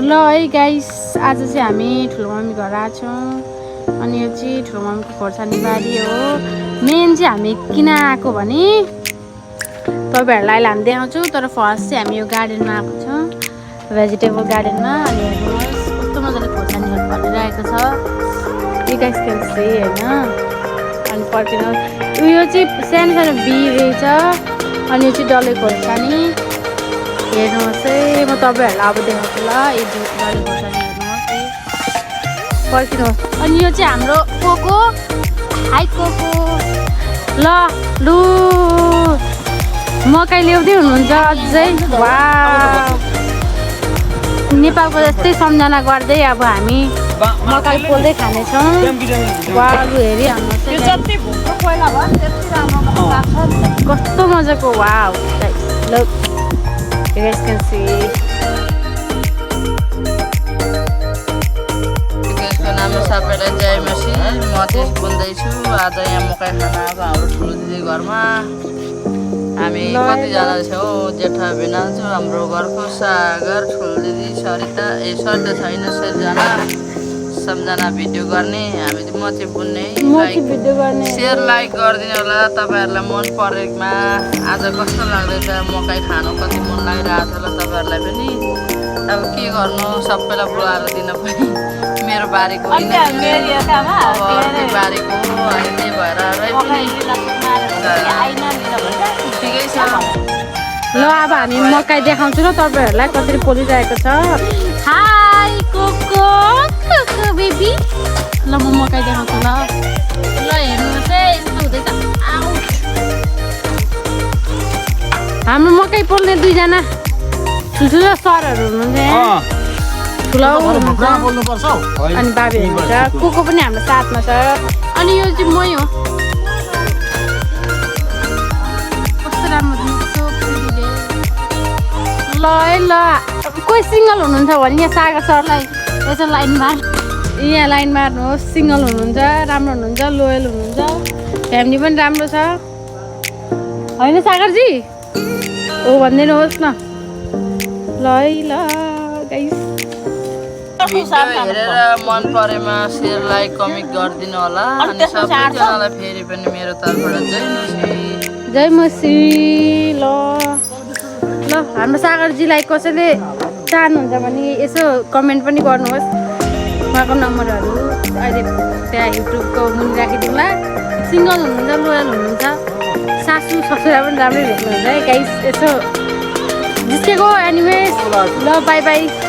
ल है गाइस आज चाहिँ हामी ठुलो मम्मी घर आएको छौँ अनि यो चाहिँ ठुलो मम्मीको खोर्सानी बारी हो मेन चाहिँ हामी किन आएको भने तपाईँहरूलाई हामी देखाउँछु तर फर्स्ट चाहिँ हामी यो गार्डनमा आएको छौँ भेजिटेबल गार्डनमा अनि हेर्नुहोस् कस्तो मजाले खोर्सानीहरू फलिरहेको छ यो गाइस क्यान सी होइन अनि पर्खिनुहोस् उयो चाहिँ सानो सानो बिउ रहेछ अनि यो चाहिँ डल्ले खोर्सानी हेर्नुहोस् है म तपाईँहरूलाई अब देखाउँछु ल यो डल्ले खोर्सानी हेर्नुहोस् है पर्खिनुहोस् अनि यो चाहिँ हाम्रो कोको हाई कोको ल लु मकै ल्याउँदै हुनुहुन्छ अझै वाउ नेपालको जस्तै सम्झना गर्दै अब हामी मकै पोल्दै खानेछौँ वाउ हेरिहाल्नुहोस् कस्तो मजाको wow look you guys can see सबैलाई जय मसी म त्यस बोल्दैछु आज यहाँ मकै खान आएको हाम्रो ठुलो दिदी घरमा हामी कतिजना छौँ जेठा भिनाजु हाम्रो घरको सागर ठुलो दिदी सरिता सरिता छैन सबजना सबजना भिडियो गर्ने हामी म चाहिँ बुन्ने सेयर लाइक गरिदिनु होला तपाईँहरूलाई मन परेकोमा आज कस्तो लाग्दैछ मकै खानु कति मन लागिरहेको छ होला तपाईँहरूलाई पनि अब के गर्नु सबैलाई बोलाएर दिन पनि मेरो बारीको बारीको अनि त्यही भएर ठिकै छ ल अब हामी मकै देखाउँछु ल तपाईँहरूलाई कसरी पोलिरहेको छ हाई कोको कोको बेबी ल म मकै देखाउँछु ल हेर्नुहोस् है यस्तो हुँदैछ हाम्रो मकै पोल्ने दुईजना ठुल्ठुलो सरहरू हुनुहुन्छ ठुलो हुनुहुन्छ अनि बाबी हुनुहुन्छ कोको पनि हाम्रो साथमा छ अनि यो चाहिँ मै हो कस्तो राम्रो ल है ल कोही सिङ्गल हुनुहुन्छ भने यहाँ सागर सरलाई यसो लाइन मार यहाँ लाइन मार्नुहोस् सिङ्गल हुनुहुन्छ राम्रो हुनुहुन्छ लोयल हुनुहुन्छ फ्यामिली पनि राम्रो छ होइन सागरजी हो भनिदिनुहोस् न ल है ल गाइस भिडियो हेरेर मन परेमा सेयर लाइक कमेन्ट गरिदिनु होला अनि सबैजनालाई फेरि पनि मेरो तर्फबाट जय मसी ल ल हाम्रो सागरजीलाई कसैले चाहनुहुन्छ भने यसो कमेन्ट पनि गर्नुहोस् उहाँको नम्बरहरू अहिले त्यहाँ युट्युबको मुनि राखिदिउँला सिङ्गल हुनुहुन्छ लोयल हुनुहुन्छ सासू ससुरा पनि राम्रै भेट्नुहुन्छ है गाइस यसो जिस्केको एनिवेज ल बाई बाई